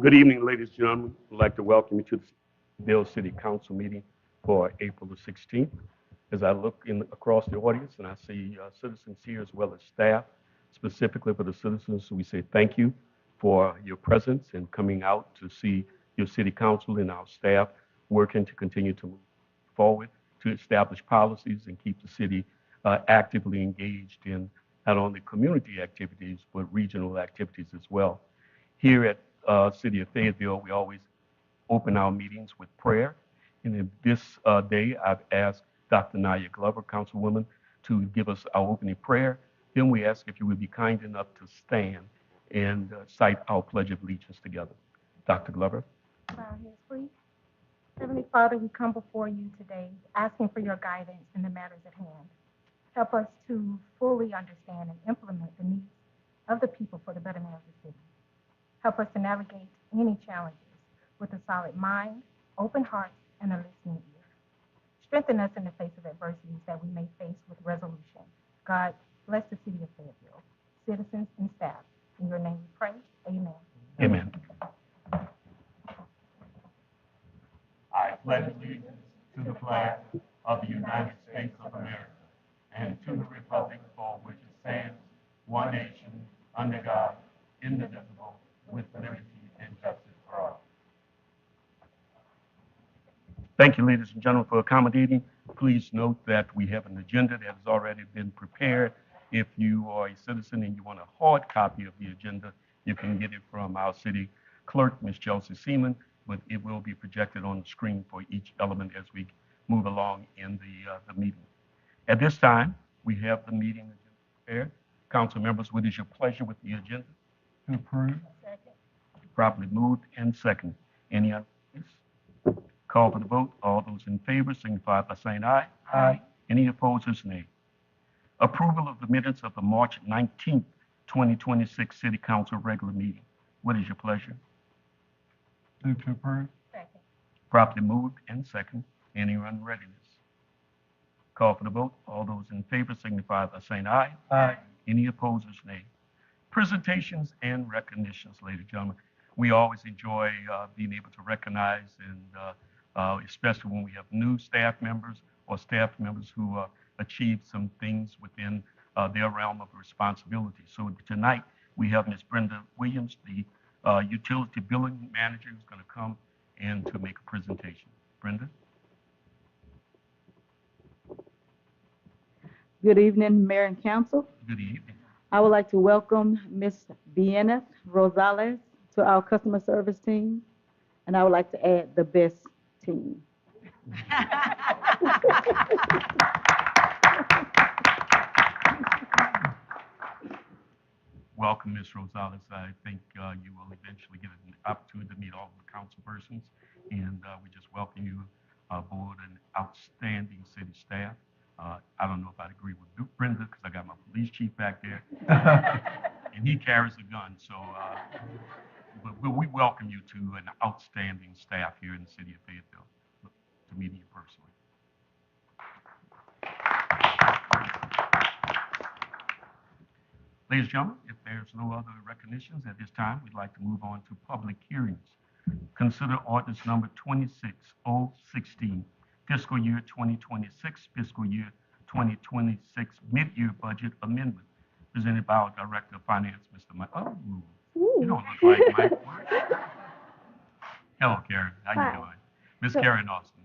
Good evening, ladies and gentlemen. I'd like to welcome you to the Bill City Council meeting for April the 16th. As I look across the audience and I see citizens here as well as staff, specifically for the citizens, we say thank you for your presence and coming out to see your city council and our staff working to continue to move forward to establish policies and keep the city actively engaged in not only community activities but regional activities as well. Here at City of Fayetteville, we always open our meetings with prayer. And in this day, I've asked Dr. Naya Glover, Councilwoman, to give us our opening prayer. Then we ask if you would be kind enough to stand and cite our Pledge of Allegiance together. Dr. Glover. Bow heads, please. Heavenly Father, we come before you today asking for your guidance in the matters at hand. Help us to fully understand and implement the needs of the people for the betterment of the city. Help us to navigate any challenges with a solid mind, open hearts, and a listening ear. Strengthen us in the face of adversities that we may face with resolution. God, bless the city of Fayetteville, citizens and staff. In your name we pray. Amen. Amen. I pledge allegiance to the flag of the United States of America and to the republic for which it stands, one nation, under God, indivisible, with liberty and justice for all. Thank you, ladies and gentlemen, for accommodating. Please note that we have an agenda that has already been prepared. If you are a citizen and you want a hard copy of the agenda, you can get it from our city clerk, Ms. Chelsea Seaman, but it will be projected on the screen for each element as we move along in the meeting. At this time, we have the meeting agenda prepared. Council members, what is your pleasure with the agenda? To approve. Second. Properly moved and second. Any other? Call for the vote. All those in favor signify by saying aye. Aye. Any opposers, nay. Approval of the minutes of the March 19th, 2026 City Council regular meeting. What is your pleasure? Move to approve. Second. Properly moved and second. Any unreadiness? Call for the vote. All those in favor signify by saying aye. Aye. Any opposers, nay. Presentations and recognitions, ladies and gentlemen. We always enjoy being able to recognize and especially when we have new staff members or staff members who achieve some things within their realm of responsibility. So tonight we have Ms. Brenda Williams, the utility billing manager, who's going to come in to make a presentation. Brenda? Good evening, Mayor and Council. Good evening. I would like to welcome Ms. Vienna Rosales to our customer service team, and I would like to add the best team. Welcome, Ms. Rosales. I think you will eventually get an opportunity to meet all of the council persons, and we just welcome you aboard an outstanding city staff. I don't know if I'd agree with Brenda because I got my police chief back there, and he carries a gun. So, but we welcome you to an outstanding staff here in the city of Fayetteville. Look to meet you personally. Ladies and gentlemen, if there's no other recognitions at this time, we'd like to move on to public hearings. Consider ordinance number 26016, fiscal year 2026, fiscal year 2026 mid-year budget amendment, presented by our Director of Finance, Mr. Mike. Oh, you don't look like Mike. Hello, Karen. How Hi. you doing? Miss Karen Austin.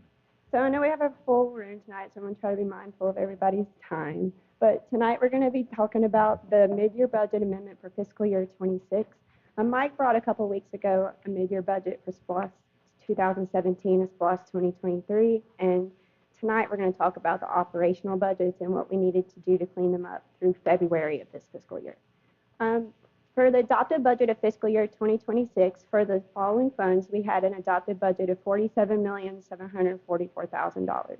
So I know we have a full room tonight, so I'm going to try to be mindful of everybody's time. But tonight we're going to be talking about the mid-year budget amendment for fiscal year 26. Mike brought a couple weeks ago a mid-year budget for SPLOST 2017 and SPLOST 2023, and tonight we're going to talk about the operational budgets and what we needed to do to clean them up through February of this fiscal year. For the adopted budget of fiscal year 2026, for the following funds, we had an adopted budget of $47,744,000.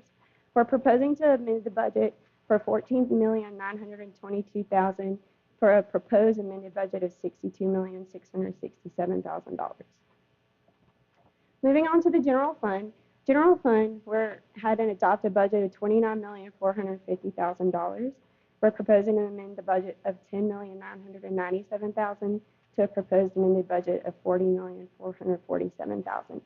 We're proposing to amend the budget for $14,922,000 for a proposed amended budget of $62,667,000. Moving on to the general fund. General fund had an adopted budget of $29,450,000. We're proposing to amend the budget of $10,997,000 to a proposed amended budget of $40,447,000.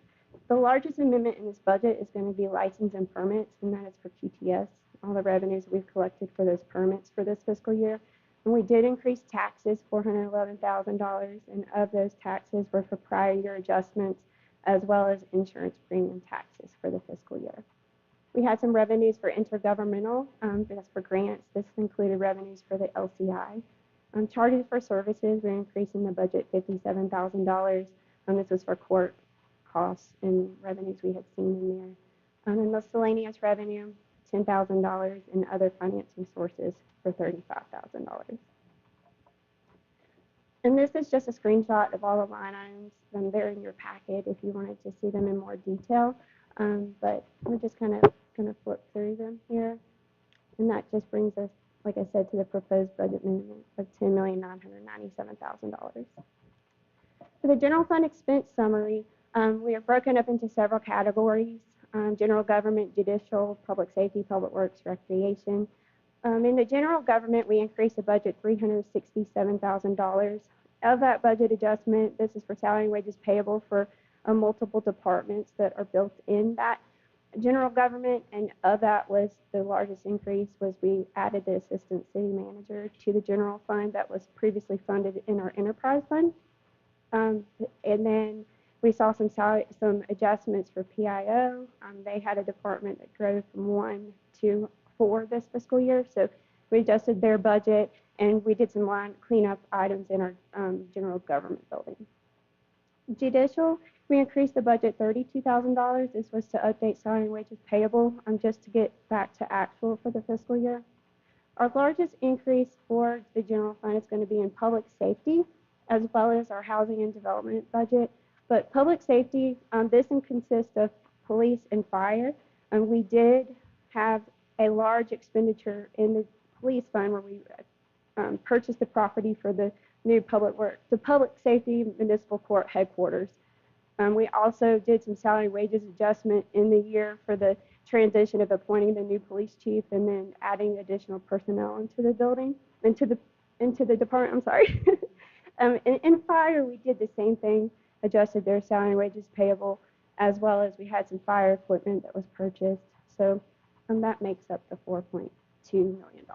The largest amendment in this budget is going to be license and permits, and that is for QTS, all the revenues we've collected for those permits for this fiscal year. And we did increase taxes, $411,000, and of those taxes were for prior year adjustments, as well as insurance premium taxes for the fiscal year. We had some revenues for intergovernmental, that's for grants. This included revenues for the LCI. Charges for services, we're increasing the budget $57,000. This was for court costs and revenues we had seen in there. And miscellaneous revenue, $10,000, and other financing sources for $35,000. And this is just a screenshot of all the line items. They're in your packet if you wanted to see them in more detail. But we're just kind of going to flip through them here. And that just brings us, like I said, to the proposed budget amendment of $10,997,000. For the general fund expense summary, we are broken up into several categories: general government, judicial, public safety, public works, recreation. In the general government, we increased the budget $367,000. Of that budget adjustment, this is for salary and wages payable for multiple departments that are built in that general government, and of that was the largest increase was we added the assistant city manager to the general fund that was previously funded in our enterprise fund. And then we saw some adjustments for PIO. They had a department that grew from 1 to 4 this fiscal year, so we adjusted their budget, and we did some line cleanup items in our general government building. Judicial, we increased the budget $32,000. This was to update salary and wages payable, just to get back to actual for the fiscal year. Our largest increase for the general fund is going to be in public safety, as well as our housing and development budget. But public safety, this consists of police and fire. We did have a large expenditure in the police fund where we purchased the property for the new the public safety municipal court headquarters. We also did some salary wages adjustment in the year for the transition of appointing the new police chief and then adding additional personnel into the building, into the department, I'm sorry. In fire, we did the same thing, adjusted their salary and wages payable, as well as we had some fire equipment that was purchased. So that makes up the $4.2 million.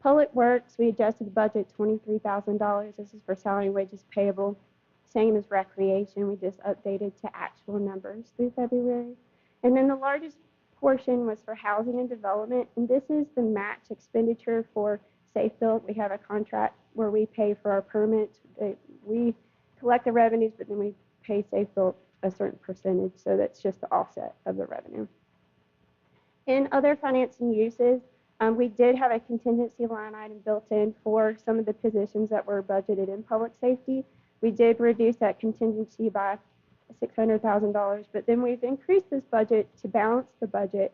Public Works, we adjusted the budget $23,000. This is for salary and wages payable. Same as recreation, we just updated to actual numbers through February. And then the largest portion was for housing and development, and this is the match expenditure for Safe Built. We have a contract where we pay for our permits. We collect the revenues, but then we pay Safe Built a certain percentage, so that's just the offset of the revenue. In other financing uses, we did have a contingency line item built in for some of the positions that were budgeted in public safety. We did reduce that contingency by $600,000, but then we've increased this budget to balance the budget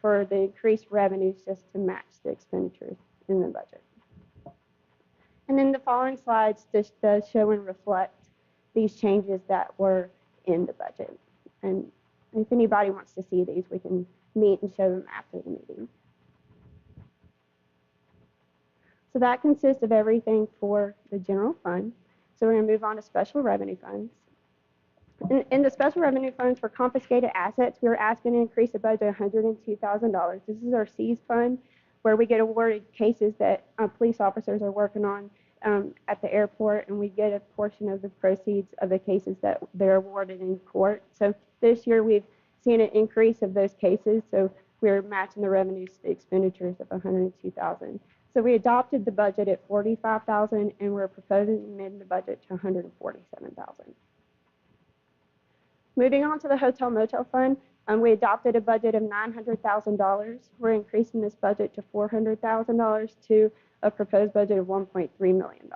for the increased revenues just to match the expenditures in the budget. And then the following slides just does show and reflect these changes that were in the budget. And if anybody wants to see these, we can meet and show them after the meeting. So that consists of everything for the general fund. So we're going to move on to special revenue funds. In the special revenue funds for confiscated assets, we were asking to increase the budget $102,000. This is our seize fund, where we get awarded cases that police officers are working on at the airport, and we get a portion of the proceeds of the cases that they're awarded in court. So this year we've seen an increase of those cases, so we're matching the revenues to the expenditures of $102,000. So we adopted the budget at $45,000, and we're proposing to amend the budget to $147,000. Moving on to the hotel motel fund, we adopted a budget of $900,000. We're increasing this budget to $400,000 to a proposed budget of $1.3 million.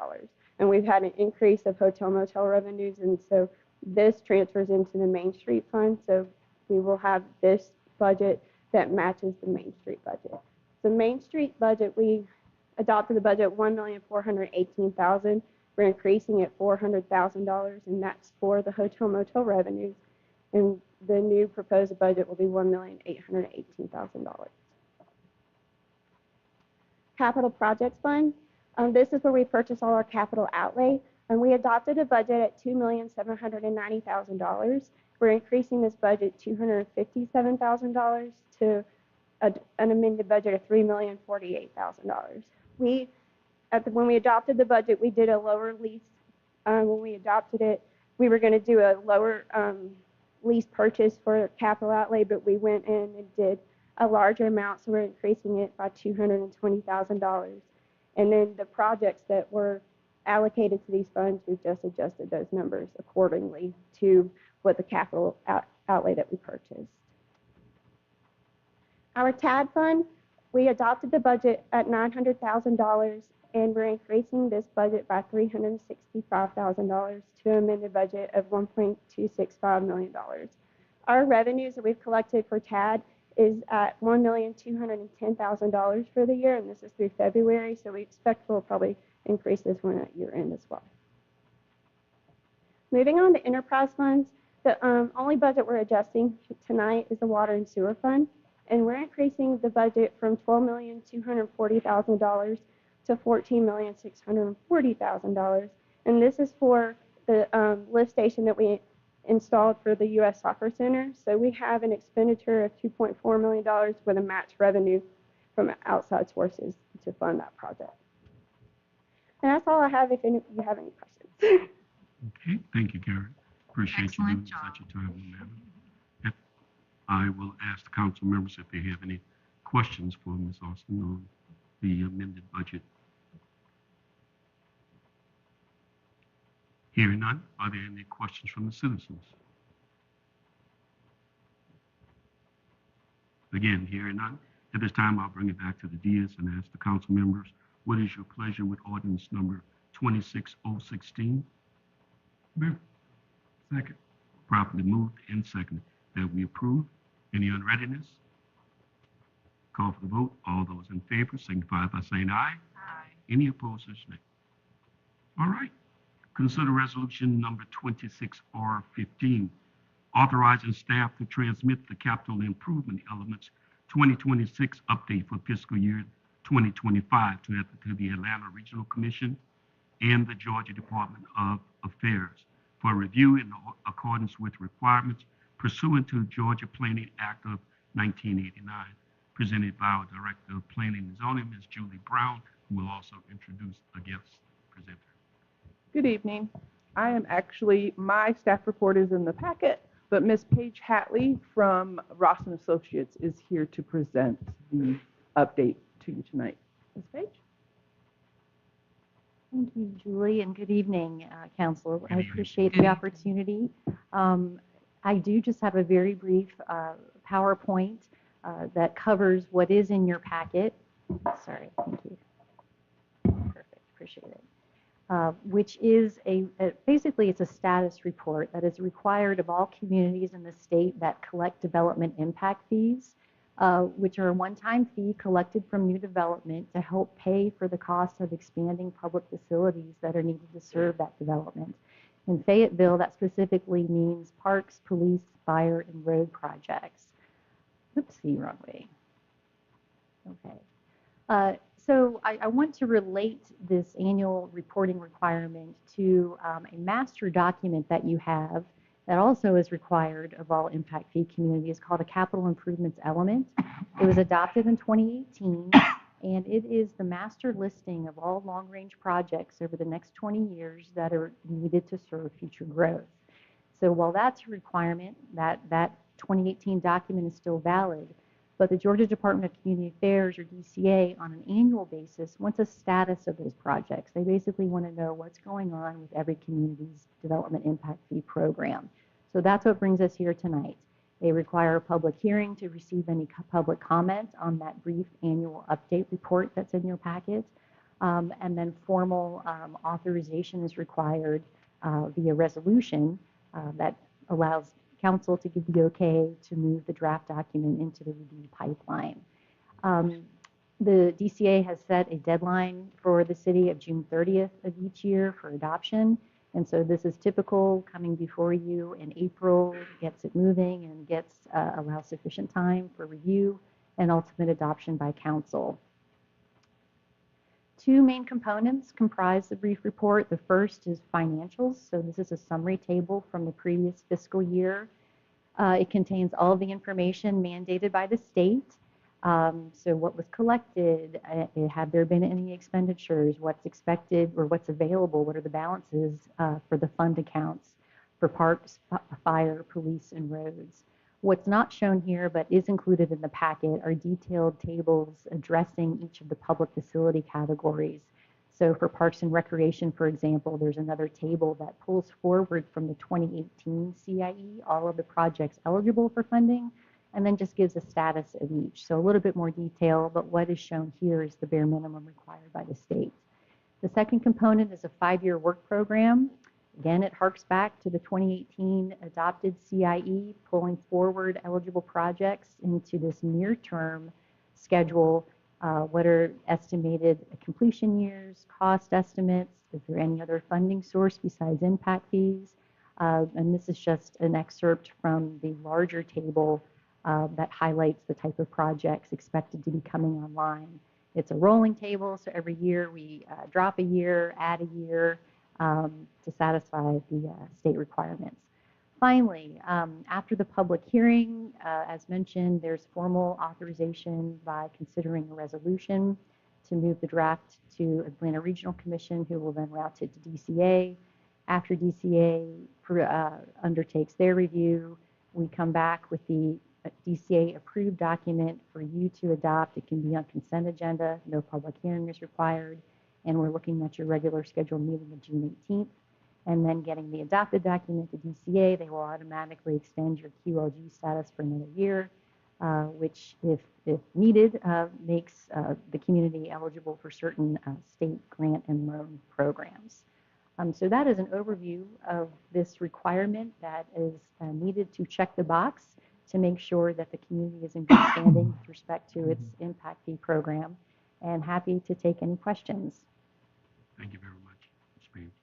And we've had an increase of hotel motel revenues, and so this transfers into the Main Street fund. So we will have this budget that matches the Main Street budget. The Main Street budget, we adopted the budget $1,418,000. We're increasing it $400,000, and that's for the hotel motel revenues. And the new proposed budget will be $1,818,000. Capital Projects Fund. This is where we purchase all our capital outlay. And we adopted a budget at $2,790,000. We're increasing this budget $257,000 to an amended budget of $3,048,000. When we adopted the budget, we did a lower lease. When we adopted it, we were going to do a lower lease purchase for capital outlay, but we went in and did a larger amount, so we're increasing it by $220,000. And then the projects that were allocated to these funds, we've just adjusted those numbers accordingly to what the capital outlay that we purchased. Our TAD fund, we adopted the budget at $900,000, and we're increasing this budget by $365,000 to an amended budget of $1.265 million. Our revenues that we've collected for TAD is at $1,210,000 for the year, and this is through February, so we expect we'll probably increase this one at year end as well. Moving on to enterprise funds, the only budget we're adjusting tonight is the water and sewer fund, and we're increasing the budget from $12,240,000 to $14,640,000, and this is for the lift station that we installed for the U.S. Soccer Center. So we have an expenditure of $2.4 million with a match revenue from outside sources to fund that project. And that's all I have. If any of you have any questions. Okay, thank you, Karen. Appreciate Excellent you doing job. such a timely manner. If I will ask the council members if they have any questions for Ms. Austin on the amended budget. Hearing none, are there any questions from the citizens? Again, hearing none, at this time I'll bring it back to the dais and ask the council members, what is your pleasure with ordinance number 26016? Move. Second. Properly moved and seconded that we approve. Any unreadiness? Call for the vote. All those in favor signify by saying aye. Aye. Any opposed, say nay. All right. Consider resolution number 26R15, authorizing staff to transmit the capital improvement elements 2026 update for fiscal year 2025 to the Atlanta Regional Commission and the Georgia Department of Affairs for review in accordance with requirements pursuant to Georgia Planning Act of 1989, presented by our Director of Planning and Zoning, Ms. Julie Brown, who will also introduce a guest presenter. Good evening. My staff report is in the packet, but Ms. Paige Hatley from Ross & Associates is here to present the update to you tonight. Ms. Paige? Thank you, Julie, and good evening, Council. Good I evening. appreciate the opportunity. I do just have a very brief PowerPoint that covers what is in your packet. Sorry, thank you. Perfect, appreciate it. Which is basically it's a status report that is required of all communities in the state that collect development impact fees, which are a one-time fee collected from new development to help pay for the cost of expanding public facilities that are needed to serve that development. In Fayetteville, that specifically means parks, police, fire, and road projects. Oopsie, wrong way. Okay. So I want to relate this annual reporting requirement to a master document that you have that also is required of all impact fee communities called a capital improvements element. It was adopted in 2018, and it is the master listing of all long-range projects over the next 20 years that are needed to serve future growth. So while that's a requirement, that 2018 document is still valid, but the Georgia Department of Community Affairs, or DCA, on an annual basis wants a status of those projects. They basically want to know what's going on with every community's development impact fee program. So that's what brings us here tonight. They require a public hearing to receive any public comment on that brief annual update report that's in your packet. And then formal authorization is required via resolution that allows Council to give the okay to move the draft document into the review pipeline. The DCA has set a deadline for the city of June 30th of each year for adoption. And so this is typical, coming before you in April, gets it moving and allows sufficient time for review and ultimate adoption by Council. two main components comprise the brief report. The first is financials. So this is a summary table from the previous fiscal year. It contains all of the information mandated by the state. So what was collected, have there been any expenditures, what's expected or what's available, what are the balances for the fund accounts for parks, fire, police, and roads. What's not shown here but is included in the packet are detailed tables addressing each of the public facility categories. So for Parks and Recreation, for example, there's another table that pulls forward from the 2018 CIE all of the projects eligible for funding, and then just gives a status of each. So a little bit more detail, but what is shown here is the bare minimum required by the state. The second component is a 5-year work program. Again, it harks back to the 2018 adopted CIE, pulling forward eligible projects into this near-term schedule. What are estimated completion years, cost estimates? Is there any other funding source besides impact fees? And this is just an excerpt from the larger table that highlights the type of projects expected to be coming online. It's a rolling table, so every year we drop a year, add a year to satisfy the state requirements. Finally, after the public hearing, as mentioned, there's formal authorization by considering a resolution to move the draft to Atlanta Regional Commission, who will then route it to DCA. After DCA undertakes their review, we come back with the DCA approved document for you to adopt. It can be on consent agenda, no public hearing is required, and we're looking at your regular scheduled meeting of June 18th. And then getting the adopted document to DCA, they will automatically extend your QLG status for another year, which, if needed, makes the community eligible for certain state grant and loan programs. So that is an overview of this requirement that is needed to check the box to make sure that the community is in good standing with respect to its impact fee program, and happy to take any questions. Thank you very much, Ms. Payne.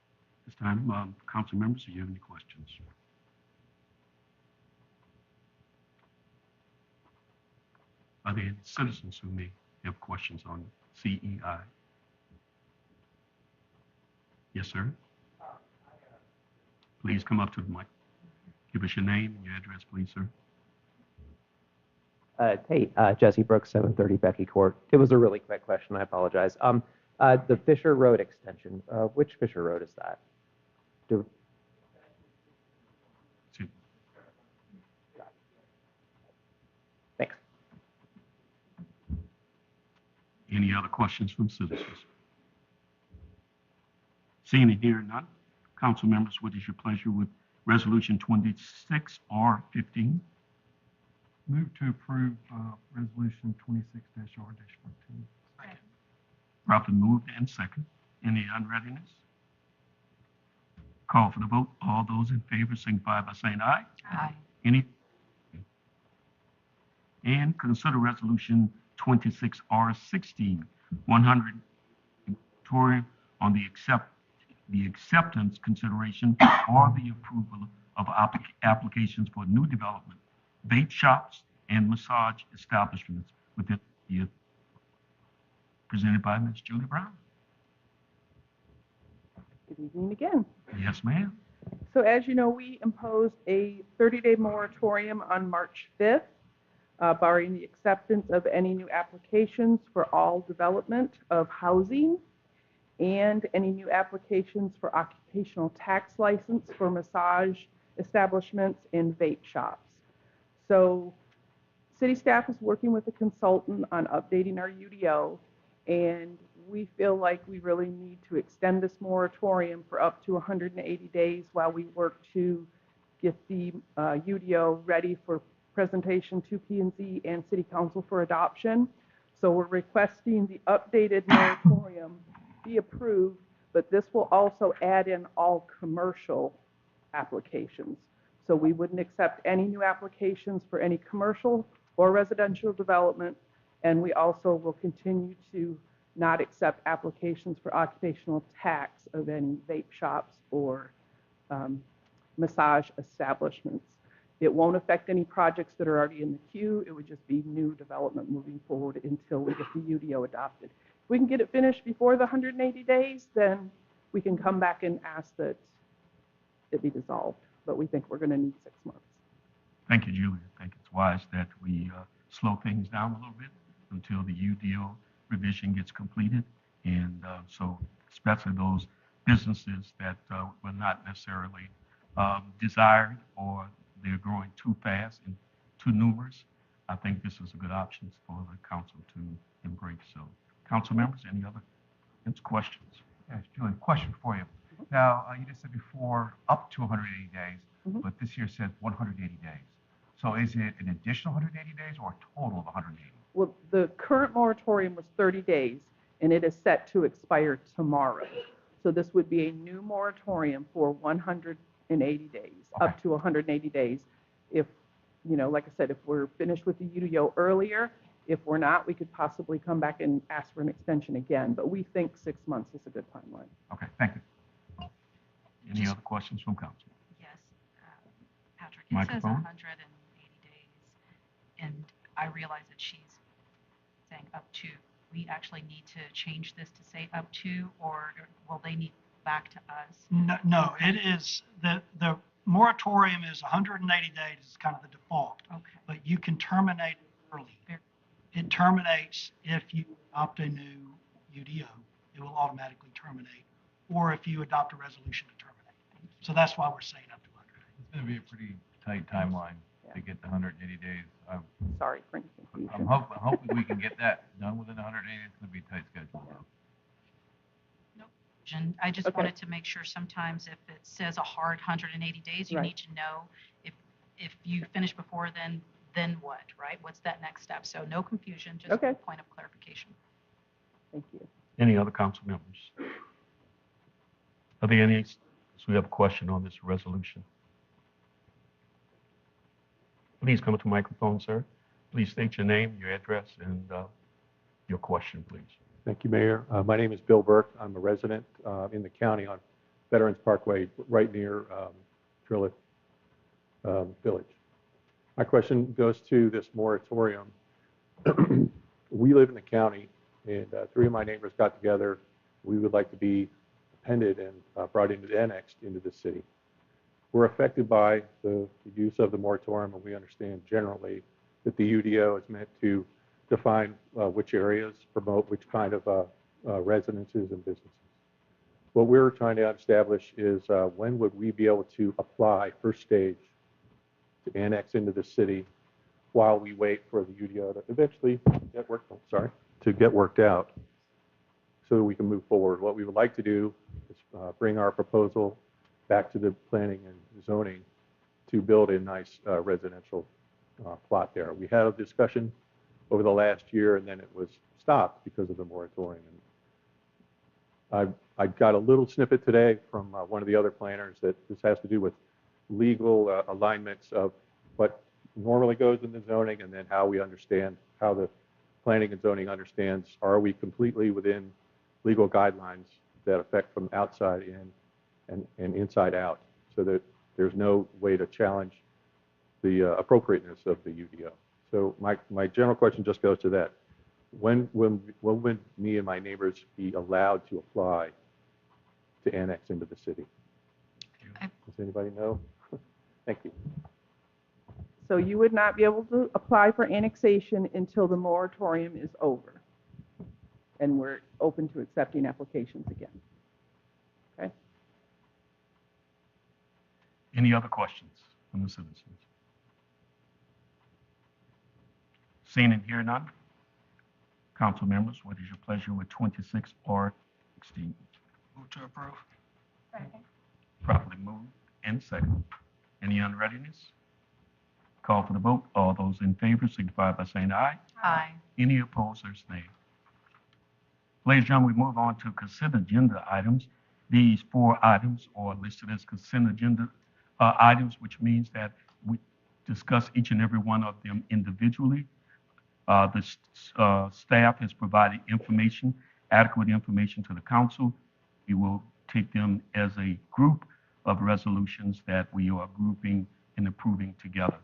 This time, council members, do you have any questions? Are there any citizens who may have questions on CEI? Yes, sir. Please come up to the mic. Give us your name and your address, please, sir. Hey, Jesse Brooks, 730 Becky Court. It was a really quick question. I apologize. The Fisher Road extension, which Fisher Road is that? Thanks. Any other questions from citizens? Seeing and hearing none, council members, what is your pleasure with Resolution 26R15? Move to approve Resolution 26-R-14. Properly moved and second. Any unreadiness? Call for the vote. All those in favor signify by saying aye. Aye. Any? And consider Resolution 26R16, 100 moratorium on the acceptance, consideration, or the approval of applications for new development, vape shops, and massage establishments within the year. Presented by Ms. Julie Brown. Good evening again. Yes, ma'am. So as you know, we imposed a 30-day moratorium on March 5th, barring the acceptance of any new applications for all development of housing and any new applications for occupational tax license for massage establishments and vape shops. So city staff is working with a consultant on updating our UDO, and we feel like we really need to extend this moratorium for up to 180 days while we work to get the UDO ready for presentation to P&Z and City Council for adoption. So we're requesting the updated moratorium be approved, but this will also add in all commercial applications. So we wouldn't accept any new applications for any commercial or residential development, and we also will continue to not accept applications for occupational tax of any vape shops or massage establishments. It won't affect any projects that are already in the queue. It would just be new development moving forward until we get the UDO adopted. we can get it finished before the 180 days, then we can come back and ask that it be dissolved. But we think we're going to need 6 months. Thank you, Julie. I think it's wise that we slow things down a little bit until the UDO revision gets completed. And so especially those businesses that were not necessarily desired or they're growing too fast and too numerous, I think this is a good option for the council to embrace. So council members, any other questions? Yes, Julie, question for you. Now, you just said before up to 180 days, but this year says 180 days. So is it an additional 180 days or a total of 180? Well, the current moratorium was 30 days, and it is set to expire tomorrow. So this would be a new moratorium for 180 days, up to 180 days. If, like I said, if we're finished with the UDO earlier, if we're not, we could possibly come back and ask for an extension again. But we think 6 months is a good timeline. Okay, thank you. Any other questions from council? Yes, Patrick, it says Microphone. 180 days, and I realize that she's saying up to. We actually need to change this to say up to, or will they need back to us? No, it is, the moratorium is 180 days is kind of the default, Okay. but you can terminate it early. It terminates if you adopt a new UDO, it will automatically terminate, or if you adopt a resolution to terminate. So that's why we're saying up to 100 days. It's going to be a pretty tight timeline to get the 180 days. Sorry for any confusion. I'm hoping we can get that done within 180. It's going to be a tight schedule. And I just Okay. wanted to make sure sometimes if it says a hard 180 days, you Right. need to know if you finish before then what, right? What's that next step? So no confusion, just Okay. a point of clarification. Thank you. Any other council members? Are there any, so we have a question on this resolution. Please come to the microphone, sir. Please state your name, your address, and your question, please. Thank you, Mayor. My name is Bill Burke. I'm a resident in the county on Veterans Parkway, right near Trilith Village. My question goes to this moratorium. We live in the county, and 3 of my neighbors got together. We would like to be appended and brought into annexed into the city. We're affected by the use of the moratorium, and we understand generally that the UDO is meant to define which areas promote which kind of residences and businesses. What we're trying to establish is when would we be able to apply first stage to annex into the city while we wait for the UDO to eventually get worked out so that we can move forward. What we would like to do is bring our proposal back to the planning and zoning to build a nice residential plot there. We had a discussion over the last year, and then it was stopped because of the moratorium. And I got a little snippet today from one of the other planners that this has to do with legal alignments of what normally goes in the zoning, and then how we understand, how the planning and zoning understands, are we completely within legal guidelines that affect from outside in and inside out, so that there's no way to challenge the appropriateness of the UDO. So my general question just goes to that. When would me and my neighbors be allowed to apply to annex into the city? Does anybody know? Thank you. So you would not be able to apply for annexation until the moratorium is over. And we're open to accepting applications again. Okay? Any other questions from the citizens? Seeing and hearing none. Council members, what is your pleasure with 26R16? Move to approve. Second. Properly moved and second. Any unreadiness? Call for the vote. All those in favor signify by saying aye. Aye. Any opposers, nay. Ladies and gentlemen, we move on to consent agenda items. These 4 items are listed as consent agenda items, which means that we discuss each and every one of them individually. The staff has provided information, adequate information to the council. We will take them as a group of resolutions that we are grouping and approving together.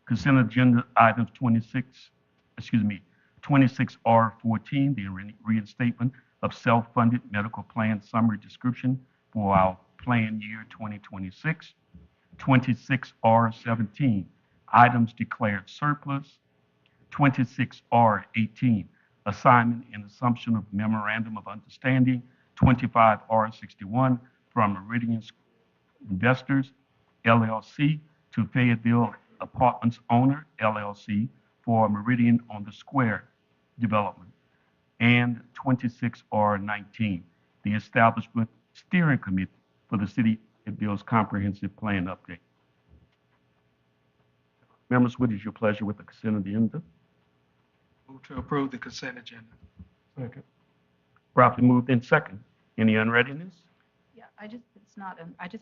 Consent agenda items 26, 26R14, the reinstatement of self-funded medical plan summary description for our plan year 2026. 26R17, items declared surplus. 26R18, assignment and assumption of memorandum of understanding. 25R61, from Meridian Investors LLC to Fayetteville Apartments Owner LLC for Meridian on the Square development. And 26R19, the establishment steering committee for the City of Bill's comprehensive plan update. Members, what is your pleasure with the consent agenda? Move to approve the consent agenda. Second. Properly moved in second. Any unreadiness? Yeah, I just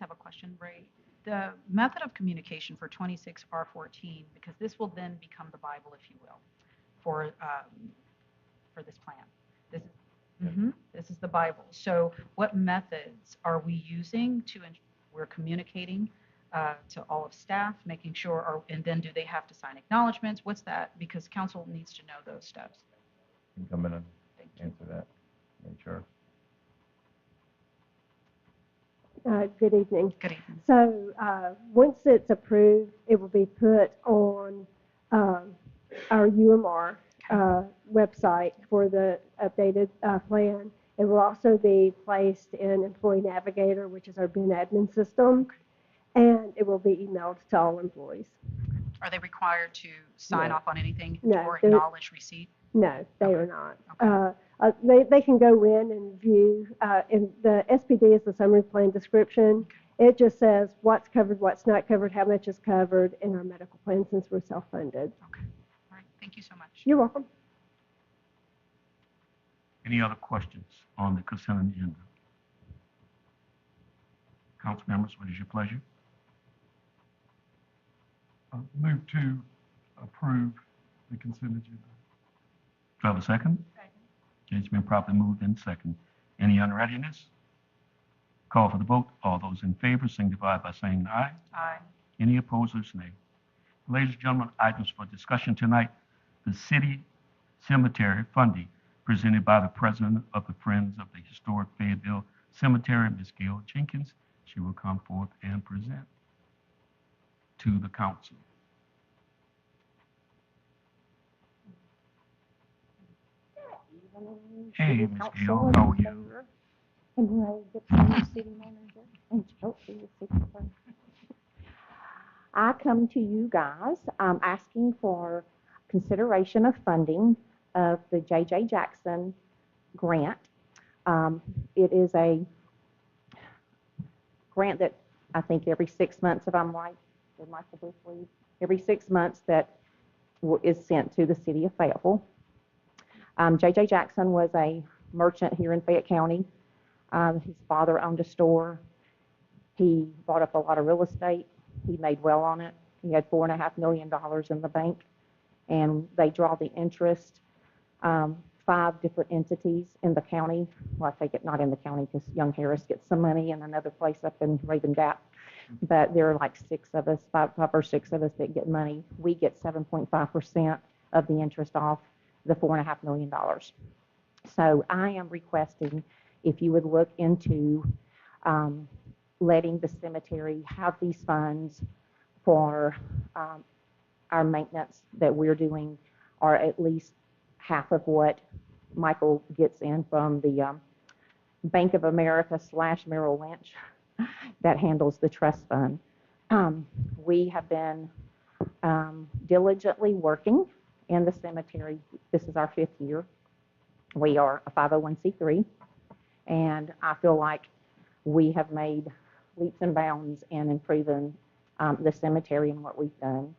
have a question, Ray. The method of communication for 26R14, because this will then become the Bible, if you will, for this plan. This is the Bible. So what methods are we using to ensure we're communicating to all of staff, making sure, and then do they have to sign acknowledgments? What's that? Because council needs to know those steps. You can come in and answer that. Make sure. Good evening. Good evening. So once it's approved, it will be put on our UMR website for the updated plan. It will also be placed in Employee Navigator, which is our bin admin system, and it will be emailed to all employees. Are they required to sign No. off on anything No, or they're- acknowledge receipt? No, they are not. They can go in and view, and the SPD is the summary plan description. It just says what's covered, what's not covered, how much is covered in our medical plan since we're self-funded. Okay. All right. Thank you so much. You're welcome. Any other questions on the consent agenda? Council members, what is your pleasure? Move to approve the consent agenda. Do I have a second? Second. Okay, it's been properly moved in second. Any unreadiness? Call for the vote. All those in favor signify by saying aye. Aye. Any opposers, nay. Ladies and gentlemen, items for discussion tonight, the city cemetery funding presented by the president of the Friends of the Historic Fayetteville Cemetery, Ms. Gail Jenkins. She will come forth and present to the council. Hey, Ms. Gail, how are you? And Ray, the city manager, and Chelsea, the city clerk. I come to you guys asking for consideration of funding of the J.J. Jackson grant. It is a grant that I think every 6 months, if I'm right, did Michael Bush leave? Every 6 months that is sent to the city of Fayetteville. J.J. Jackson was a merchant here in Fayette County. His father owned a store. He bought up a lot of real estate. He made well on it. He had $4.5 million in the bank, and they draw the interest. 5 different entities in the county. Well, I take it not in the county because Young Harris gets some money in another place up in Raven Gap. But there are like 6 of us, 5 or 6 of us that get money. We get 7.5% of the interest off the $4.5 million. So I am requesting if you would look into letting the cemetery have these funds for our maintenance that we're doing, or at least half of what Michael gets in from the Bank of America / Merrill Lynch that handles the trust fund. We have been diligently working in the cemetery. This is our 5th year. We are a 501c3, and I feel like we have made leaps and bounds in improving the cemetery and what we've done.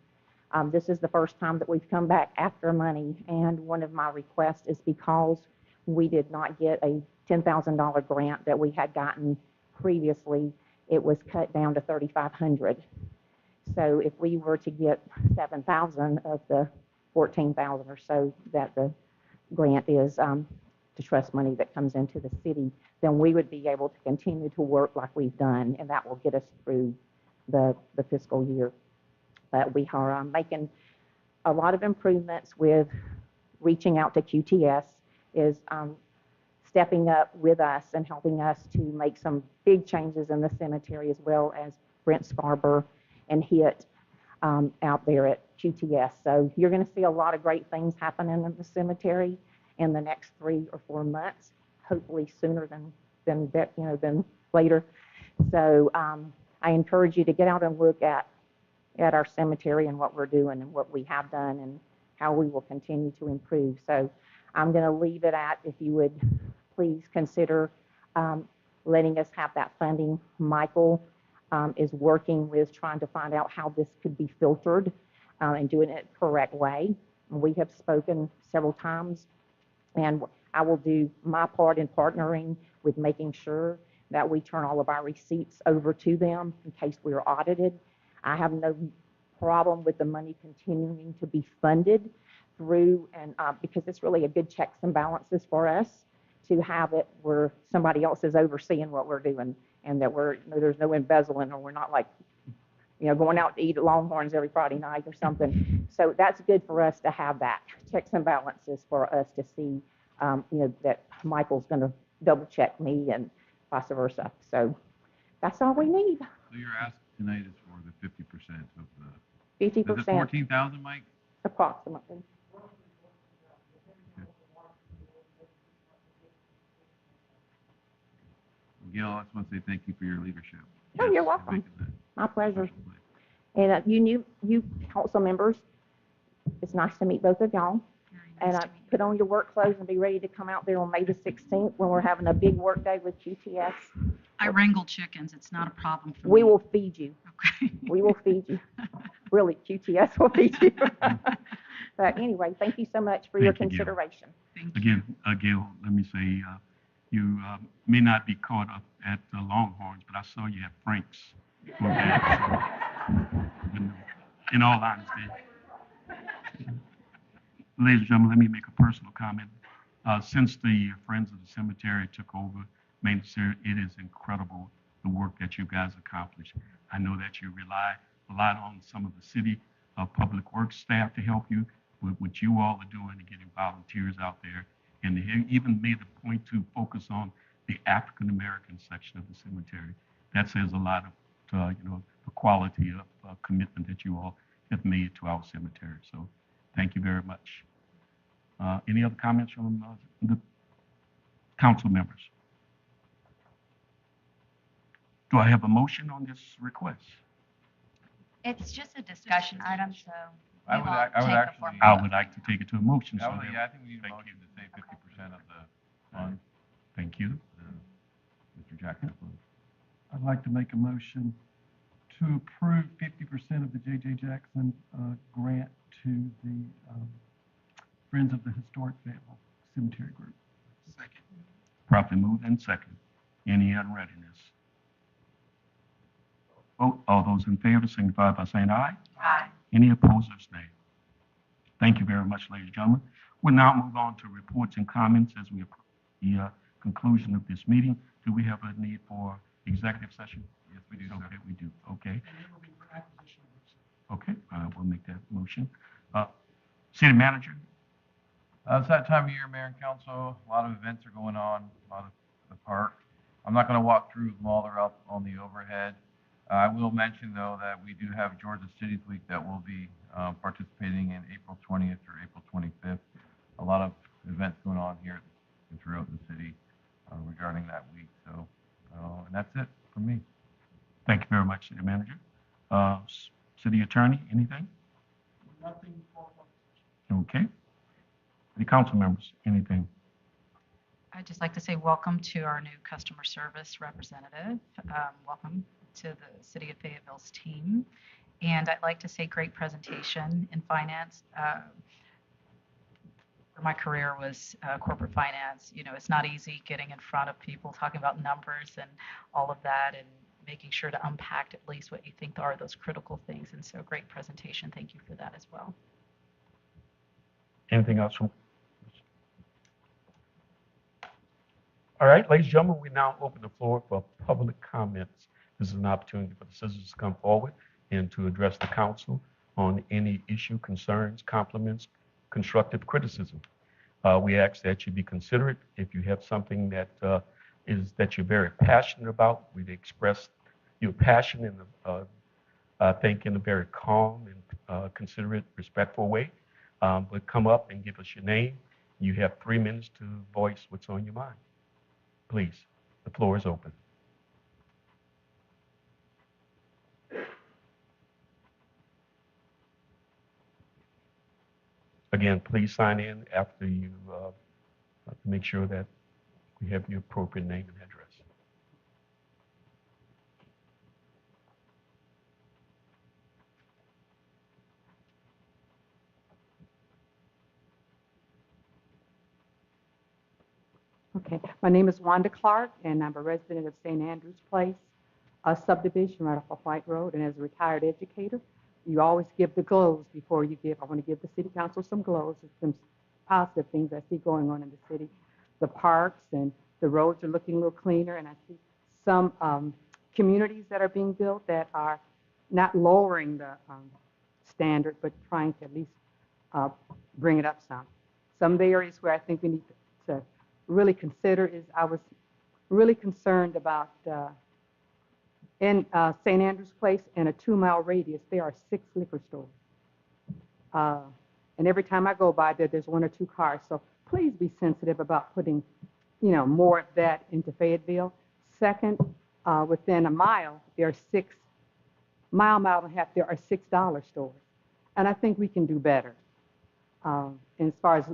This is the first time that we've come back after money, and one of my requests is because we did not get a $10,000 grant that we had gotten previously, it was cut down to $3,500. So if we were to get $7,000 of the $14,000 or so that the grant is to trust money that comes into the city, then we would be able to continue to work like we've done, and that will get us through the fiscal year. But we are making a lot of improvements with reaching out to QTS, is stepping up with us and helping us to make some big changes in the cemetery, as well as Brent Scarber and HIT out there at QTS. So you're going to see a lot of great things happening in the cemetery in the next 3 or 4 months, hopefully sooner than later. So I encourage you to get out and look at our cemetery and what we're doing and what we have done and how we will continue to improve. So I'm going to leave it at, if you would please consider letting us have that funding. Michael is working with trying to find out how this could be filtered and doing it the correct way. We have spoken several times, and I will do my part in partnering with making sure that we turn all of our receipts over to them in case we are audited. I have no problem with the money continuing to be funded through, and because it's really a good checks and balances for us to have it where somebody else is overseeing what we're doing, and that there's no embezzling, or we're not like, going out to eat at Longhorns every Friday night or something. So that's good for us to have that checks and balances for us to see, that Michael's going to double check me and vice versa. So that's all we need. So your ask tonight is for the 50% of the. 50%. Is it 14,000, Mike? Approximately. Gail, I just want to say thank you for your leadership. Oh, you're welcome. My pleasure. And you council members, it's nice to meet both of y'all. And put on your work clothes and be ready to come out there on May the 16th when we're having a big work day with QTS. I wrangle chickens. It's not a problem for me. We will feed you. Okay. We will feed you. Really, QTS will feed you. But anyway, thank you so much for your consideration. Again, Gail, let me say, you may not be caught up at the Longhorns, but I saw you at Frank's. In all honesty. Ladies and gentlemen, let me make a personal comment. Since the Friends of the Cemetery took over maintenance, it is incredible the work that you guys accomplished. I know that you rely a lot on some of the city public works staff to help you with what you all are doing and getting volunteers out there. And they even made a point to focus on the African American section of the cemetery. That says a lot of, the quality of commitment that you all have made to our cemetery. So thank you very much. Any other comments from the council members? Do I have a motion on this request? It's just a discussion item, so I would actually. I would like to take it to a motion. I think we need a motion to say 50% of the funds. Thank you. Mr. Jackson. I'd like to make a motion to approve 50% of the J.J. Jackson grant to the Friends of the Historic Fayetteville Cemetery Group. Second. Properly moved and second. Any unreadiness? Vote. All those in favor signify by saying aye. Aye. Any opposers, nay. Thank you very much, ladies and gentlemen. We'll now move on to reports and comments as we approach the conclusion of this meeting. Do we have a need for executive session? Yes, we do. Okay, we do. Okay. And it will be for acquisition of Okay, we'll make that motion. City manager? It's that time of year, Mayor and Council. A lot of events are going on, a lot of the park. I'm not going to walk through them all. They're up on the overhead. I will mention, though, that we do have Georgia Cities Week that will be participating in April 20th or April 25th. A lot of events going on here and throughout the city regarding that week. So, and that's it from me. Thank you very much, City Manager. City Attorney, anything? nothing for. Okay. The council members, anything? I'd just like to say welcome to our new customer service representative. Welcome to the City of Fayetteville's team. And I'd like to say great presentation in finance. My career was corporate finance. You know, it's not easy getting in front of people, talking about numbers and all of that, and making sure to unpack at least what you think are those critical things. And so great presentation. Thank you for that as well. Anything else from? All right, ladies and gentlemen, we now open the floor for public comments. This is an opportunity for the citizens to come forward and to address the council on any issue, concerns, compliments, constructive criticism. We ask that you be considerate. If you have something that that you're very passionate about, we'd express your passion in I think in a very calm and considerate, respectful way. But come up and give us your name. You have 3 minutes to voice what's on your mind. Please, the floor is open. Again, please sign in after you make sure that we have your appropriate name and address. Okay, my name is Wanda Clark, and I'm a resident of St. Andrews Place, a subdivision right off of White Road. And as a retired educator, you always give the glows before you give. I want to give the city council some glows. There's some positive things I see going on in the city. The parks and the roads are looking a little cleaner, and I see some communities that are being built that are not lowering the standard, but trying to at least bring it up some. Some of the areas where I think we need to really consider is I was really concerned about in St. Andrews Place, in a 2-mile radius, there are 6 liquor stores. And every time I go by there, there's 1 or 2 cars. So please be sensitive about putting, more of that into Fayetteville. Second, within a mile, there are 6, mile and a half, there are $6 stores. And I think we can do better. And as far as,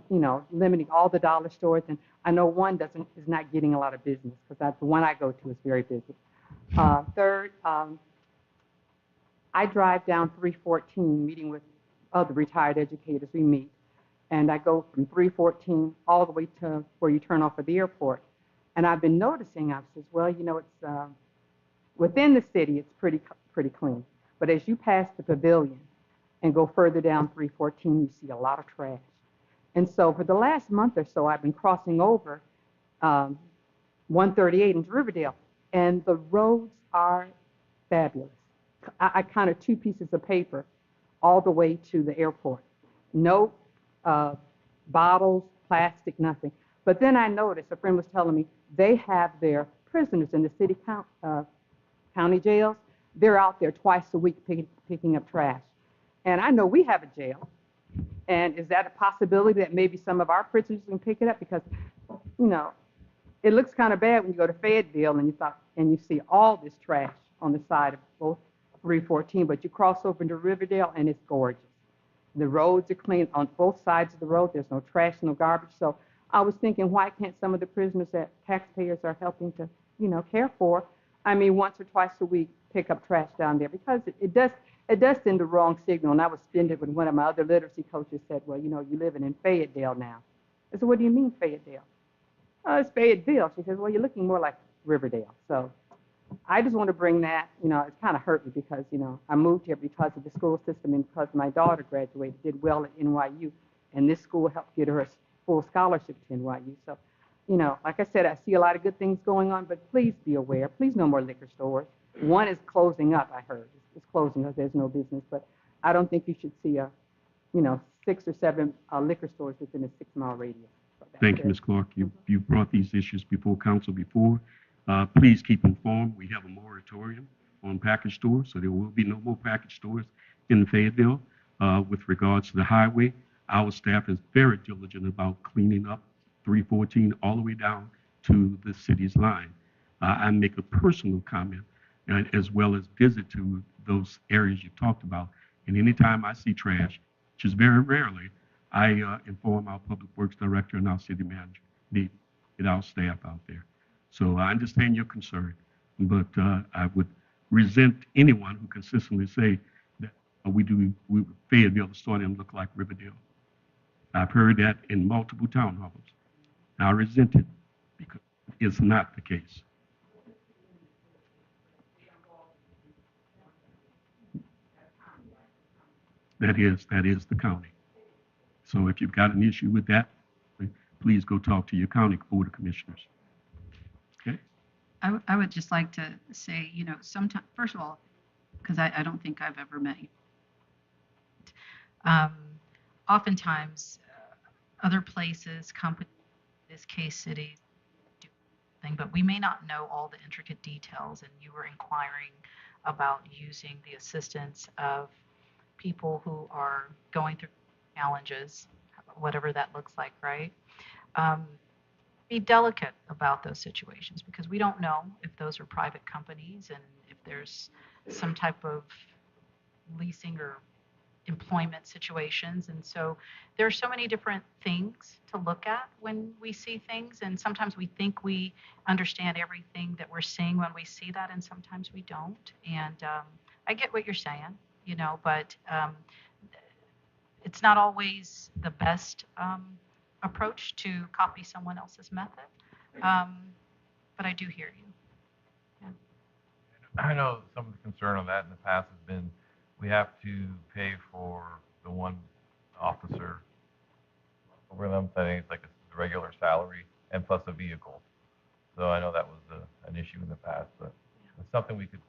limiting all the dollar stores, and I know one is not getting a lot of business, because the one I go to is very busy. Third, I drive down 314, meeting with other retired educators we meet, and I go from 314 all the way to where you turn off at the airport. And I've been noticing, I says, well, it's within the city, it's pretty clean. But as you pass the pavilion and go further down 314, you see a lot of trash. And so for the last month or so, I've been crossing over 138 into Riverdale, and the roads are fabulous. I counted 2 pieces of paper all the way to the airport. No bottles, plastic, nothing. But then I noticed, a friend was telling me, they have their prisoners in the city county jails. They're out there twice a week picking up trash. And I know we have a jail. And is that a possibility that maybe some of our prisoners can pick it up? Because, it looks kind of bad when you go to Fayetteville and you see all this trash on the side of both 314, but you cross over into Riverdale and it's gorgeous. The roads are clean on both sides of the road. There's no trash, no garbage. So I was thinking, why can't some of the prisoners that taxpayers are helping to, care for, once or twice a week pick up trash down there? Because it does send the wrong signal. And I was offended when one of my other literacy coaches said, well, you're living in Fayetteville now. I said, what do you mean Fayetteville? Oh, it's Fayetteville. She says, well, you're looking more like Riverdale. So I just want to bring that, it's kind of hurt me because, I moved here because of the school system and because my daughter graduated, did well at NYU, and this school helped get her a full scholarship to NYU. So, like I said, I see a lot of good things going on, but please be aware. Please no more liquor stores. One is closing up, I heard. It's closing up. There's no business. But I don't think you should see 6 or 7 liquor stores within a 6-mile radius. So Thank you, Ms. Clark. You brought these issues before council before. Please keep informed. We have a moratorium on package stores, so there will be no more package stores in Fayetteville. With regards to the highway, our staff is very diligent about cleaning up 314 all the way down to the city's line. I make a personal comment as well as visit to those areas you talked about. And anytime I see trash, which is very rarely, I inform our public works director and our city manager, get our staff out there. So I understand your concern, but I would resent anyone who consistently say that Fayetteville is starting to look like Riverdale. I've heard that in multiple town halls. I resent it because it's not the case. That is the county. So if you've got an issue with that, please go talk to your county board of commissioners. Okay? I would just like to say, sometimes, first of all, because I don't think I've ever met you. Oftentimes, other places, companies, this case cities, do thing, but we may not know all the intricate details. And you were inquiring about using the assistance of people who are going through challenges, whatever that looks like, right? Be delicate about those situations because we don't know if those are private companies and if there's some type of leasing or employment situations. And so there are so many different things to look at when we see things. And sometimes we think we understand everything that we're seeing when we see that, and sometimes we don't. And I get what you're saying, you know, but it's not always the best approach to copy someone else's method. But I do hear you. I know some of the concern on that in the past has been we have to pay for the one officer over them. I think it's like a regular salary and plus a vehicle. So I know that was an issue in the past, but it's something we could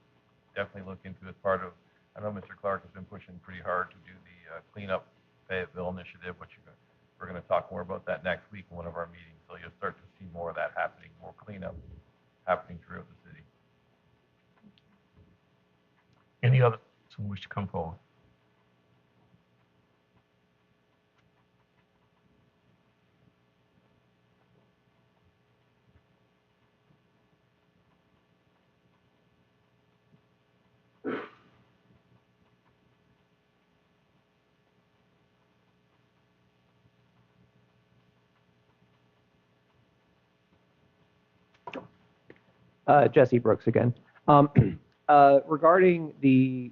definitely look into as part of. I know Mr. Clark has been pushing pretty hard to do the cleanup Fayetteville initiative, which we're going to talk more about that next week in one of our meetings. So you'll start to see more of that happening, more cleanup happening throughout the city. Any others who wish to come forward? Jesse Brooks again. Regarding the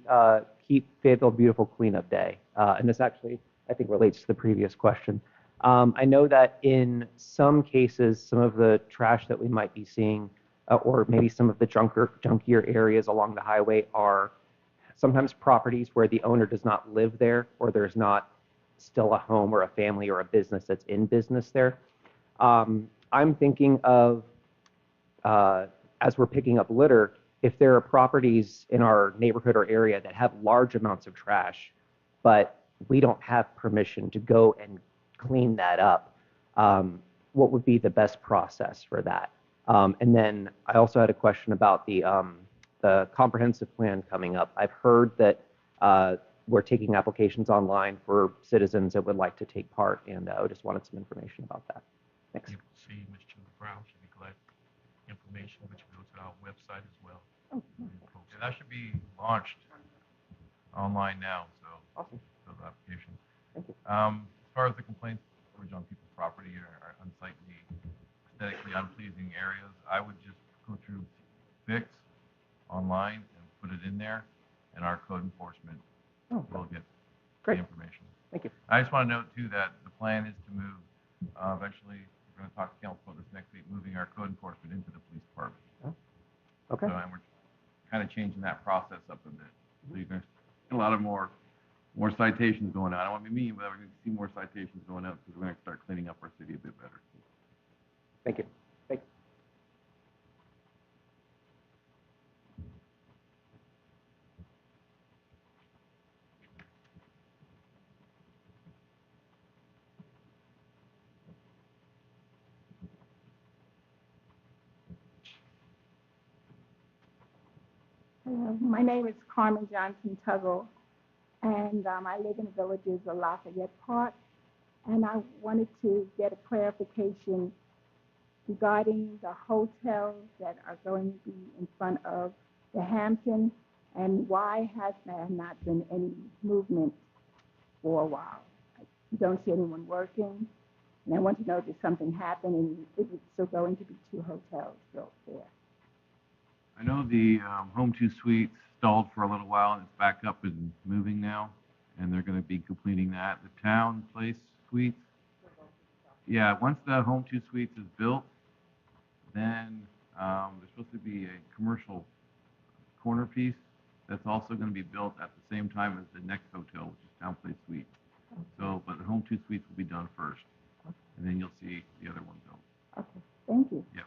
Keep Fayetteville Beautiful Cleanup Day, and this actually, I think, relates to the previous question. I know that in some cases, some of the trash that we might be seeing, or maybe some of the junkier areas along the highway are sometimes properties where the owner does not live there, or there's not still a home or a family or a business that's in business there. I'm thinking of, as we're picking up litter, if there are properties in our neighborhood or area that have large amounts of trash, but we don't have permission to go and clean that up, what would be the best process for that? And then I also had a question about the comprehensive plan coming up. I've heard that we're taking applications online for citizens that would like to take part, and I just wanted some information about that. Thanks. You can see Ms. Julie Brown. She'll be glad information, which will go to our website as well. Oh, yeah, that should be launched online now, so awesome. Those applications. Thank you. As far as the complaints storage on people's property or unsightly, aesthetically unpleasing areas, I would just go through Fix online and put it in there, and our code enforcement will get the information. Thank you. I just want to note too that the plan is to move eventually. We're going to talk to council about this next week, moving our code enforcement into the police department. Oh. Okay. So, and we're kind of changing that process up a bit. So you're going to see a lot of more citations going out. I don't want to be mean, but we're going to see more citations going out because we're going to start cleaning up our city a bit better. Thank you. Thank you. Hello, my name is Carmen Johnson Tuggle, and I live in the Villages of Lafayette Park, and I wanted to get a clarification regarding the hotels that are going to be in front of the Hampton, and why has there not been any movement for a while? You don't see anyone working, and I want to know if there's something happening, if it's still going to be 2 hotels built there. I know the Home 2 Suites stalled for a little while and it's back up and moving now, and they're going to be completing that. The Town Place Suites, yeah, once the Home 2 Suites is built, then there's supposed to be a commercial corner piece that's also going to be built at the same time as the next hotel, which is Town Place Suites. So, but the Home 2 Suites will be done first, and then you'll see the other one built. Okay, thank you. Yeah.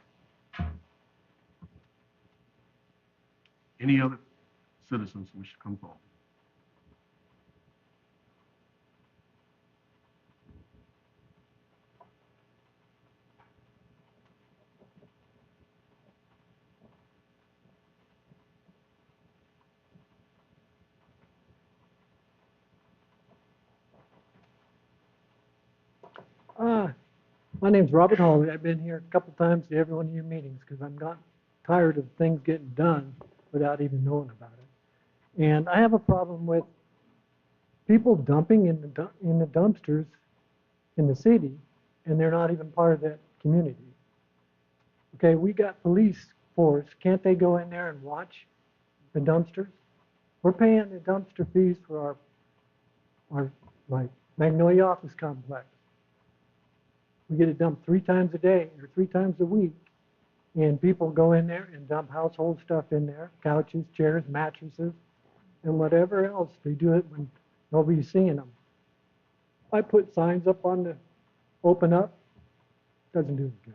Any other citizens who wish to come forward? My name's Robert Hawley. I've been here a couple times to every one of your meetings because I'm not tired of things getting done without even knowing about it. And I have a problem with people dumping in the dumpsters in the city, and they're not even part of that community. Okay, we got police force. Can't they go in there and watch the dumpsters? We're paying the dumpster fees for our like Magnolia Office Complex. We get it dumped 3 times a day or 3 times a week, and people go in there and dump household stuff in there, couches, chairs, mattresses, and whatever else. They do it when nobody's seeing them. I put signs up on the open up, doesn't do it good.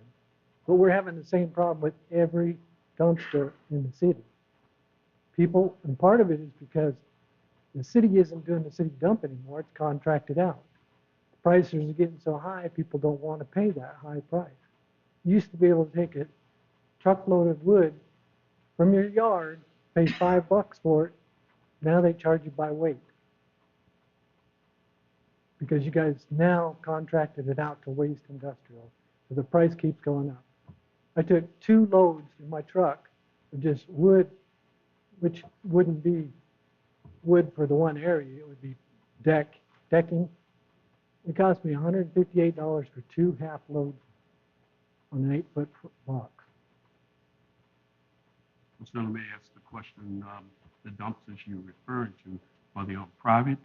But we're having the same problem with every dumpster in the city. People, and part of it is because the city isn't doing the city dump anymore, it's contracted out. The prices are getting so high, people don't want to pay that high price. You used to be able to take a truckload of wood from your yard, pay $5 for it, now they charge you by weight. Because you guys now contracted it out to Waste Industrial, so the price keeps going up. I took 2 loads in my truck of just wood, which wouldn't be wood for the one area, it would be decking. It cost me $158 for 2 half loads on an 8-foot box. So let me ask the question, the dumpsters you're referring to, are they on private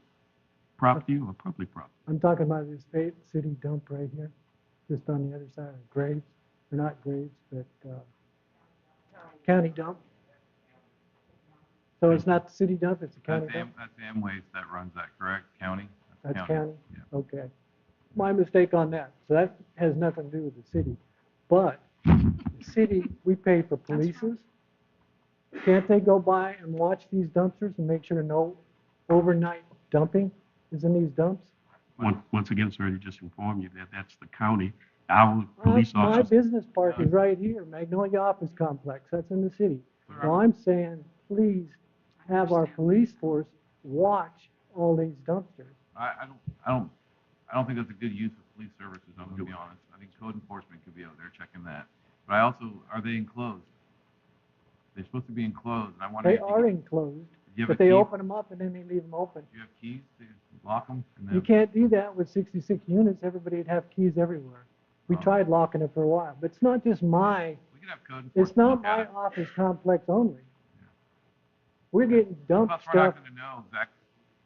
property or public property? I'm talking about this city dump right here, just on the other side of Graves. They're not Graves, but county dump. So it's not the city dump, it's the county dump? That's Amways that runs that, correct? County? That's county? Yeah. Okay. My mistake on that. So that has nothing to do with the city. But the city, we pay for polices. Can't they go by and watch these dumpsters and make sure no overnight dumping is in these dumps? Once again, sir, to just inform you that that's the county. Our police My officers. business park is right here, Magnolia Office Complex. That's in the city. So I'm saying, please have our police force watch all these dumpsters. I don't think that's a good use of police services, I'm gonna be honest. I think code enforcement could be out there checking that. But I also, are they enclosed? They're supposed to be enclosed, and I wonder They if you are could- enclosed, you have but a they key? open them up and then they leave them open. Do you have keys to lock them? You can't do that with 66 units. Everybody would have keys everywhere. We tried locking it for a while, but it's not just my, We could have code it's enforcement not look at my it. office complex only. We're getting dumped Plus, we're not stuff. gonna know exactly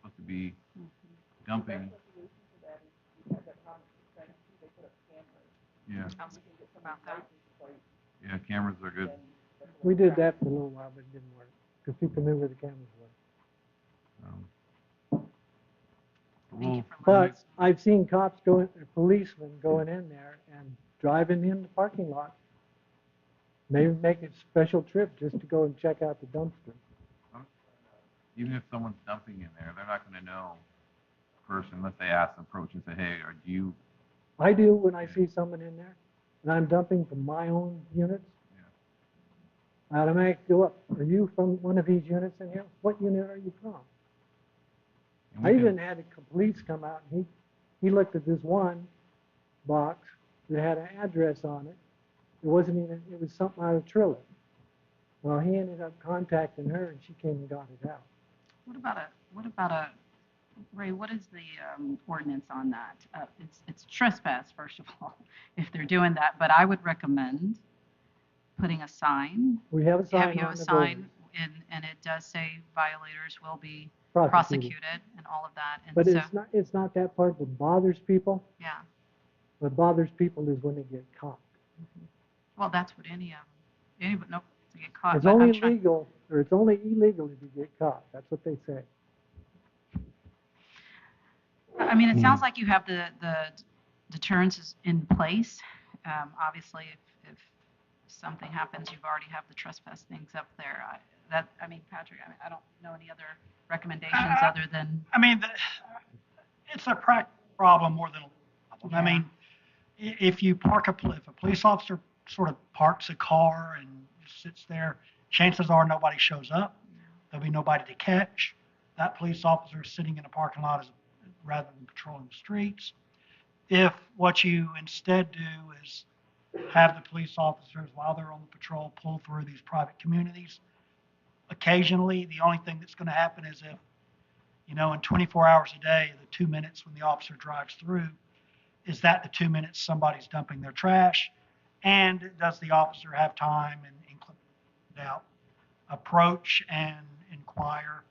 what's supposed to be dumping. Yeah. About that. Yeah, cameras are good. We did that for a little while, but it didn't work because people knew where the cameras were. Well, But I've seen cops going, policemen going in there and driving in the parking lot. Maybe make a special trip just to go and check out the dumpster. Even if someone's dumping in there, they're not gonna know first unless they ask, approach and say, hey, are you, I do when I see someone in there and I'm dumping from my own units. I automatically go up. Are you from one of these units in here? What unit are you from? I even had a police come out and he looked at this one box that had an address on it. It wasn't even, it was something out of Trilla. Well, he ended up contacting her and she came and got it out. What about a, Ray, what is the ordinance on that? It's trespass, first of all, if they're doing that, but I would recommend putting a sign. We have a sign You have on a the sign, and it does say violators will be Prosecuted. prosecuted and all of that. And But so, it's not that part that bothers people. yeah, What bothers people is when they get caught. well, that's what anybody, nope, to get caught. It's but I'm only trying- legal, or it's only illegal if you get caught. That's what they say. I mean, it sounds like you have the deterrents in place. Obviously, if something happens, you've already have the trespass things up there. Patrick, I don't know any other recommendations other than. I mean, it's a practical problem more than a problem. I mean, if you park if a police officer sort of parks a car and just sits there, chances are nobody shows up. There'll be nobody to catch. That police officer sitting in a parking lot is rather than patrolling the streets. if what you instead do is have the police officers, while they're on the patrol, pull through these private communities. Occasionally, the only thing that's going to happen is if, in 24 hours a day, the 2 minutes when the officer drives through, is that the 2 minutes somebody's dumping their trash? And does the officer have time and doubt approach and inquire?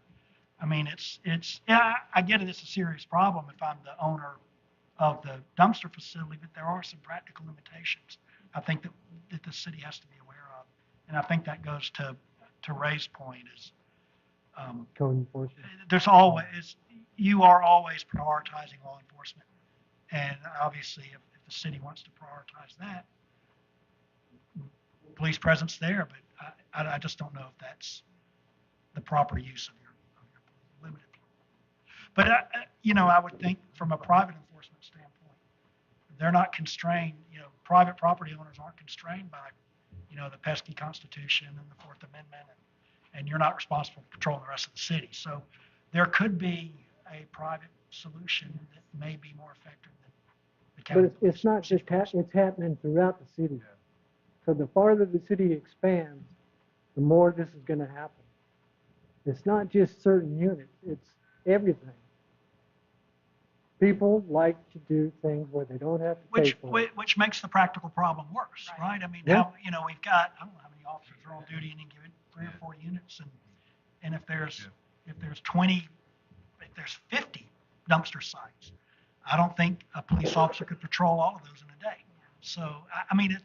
I mean, yeah, I get it, it's a serious problem if I'm the owner of the dumpster facility, but there are some practical limitations I think that the city has to be aware of. And I think that goes to Ray's point is, Code enforcement. you are always prioritizing law enforcement. And obviously, if the city wants to prioritize that, police presence there, but I just don't know if that's the proper use of your limited. But, I would think from a private enforcement standpoint, they're not constrained, private property owners aren't constrained by, the pesky Constitution and the Fourth Amendment, and you're not responsible for patrolling the rest of the city. So there could be a private solution that may be more effective than the county. But it's not just it's happening throughout the city. So the farther the city expands, the more this is going to happen. It's not just certain units, it's everything. People like to do things where they don't have to pay for it. Which makes the practical problem worse, right? I mean, Yeah. now, we've got, I don't know how many officers are on duty in any given 3 or 4 units, and if there's 20, if there's 50 dumpster sites, I don't think a police officer could patrol all of those in a day. So, I mean,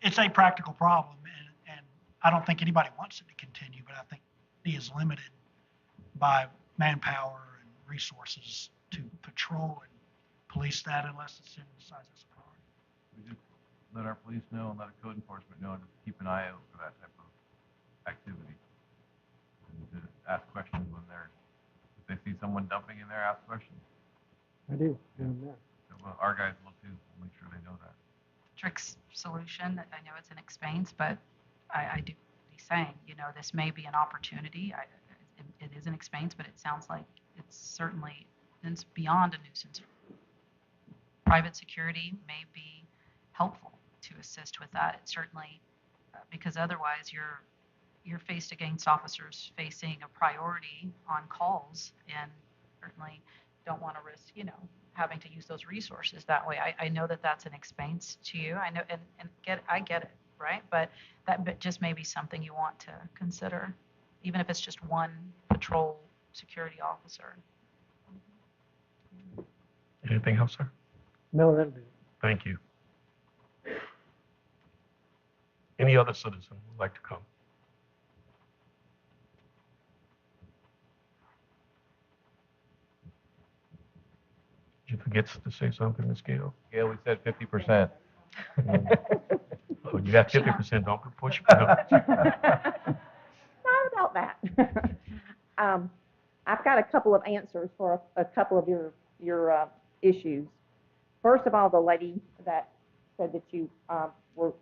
it's a practical problem, and I don't think anybody wants it to continue, but I think he is limited by manpower and resources to patrol and police that unless the city decides it's a priority. We just let our police know and let our code enforcement know to keep an eye out for that type of activity. And to ask questions if they see someone dumping in there, ask questions. I do. Yeah. So, well, our guys will too. We'll make sure they know that. Trick's solution, I know it's an expense, but I do what he's saying, this may be an opportunity. It is an expense, but it sounds like it's certainly it's beyond a nuisance. Private security may be helpful to assist with that. It certainly, because otherwise you're faced against officers facing a priority on calls, and certainly don't want to risk, having to use those resources that way. I know that that's an expense to you. I know, and I get it, right? But that just may be something you want to consider, even if it's just one patrol security officer. Anything else, sir? No, that'll do. Thank you. Any other citizen would like to come? Did you forget to say something, Ms. Gail? Yeah, we said 50%. Oh, you got 50%, don't be pushing. Not about that. I've got a couple of answers for a couple of your issues. First of all, the lady that said that you were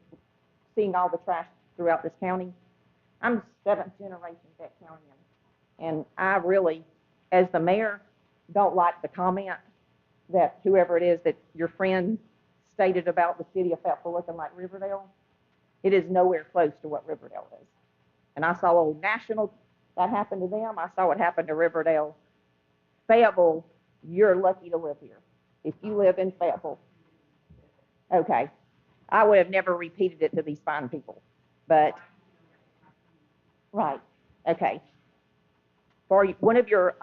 seeing all the trash throughout this county. I'm the 7th generation Beck Countyan, and I really, as the mayor, don't like the comment that whoever it is that your friend stated about the city of Fayetteville looking like Riverdale. It is nowhere close to what Riverdale is. And I saw Old National, that happened to them. I saw what happened to Riverdale. Fayetteville, you're lucky to live here. If you live in Fayetteville, okay. I would have never repeated it to these fine people, but, right, okay. For one of your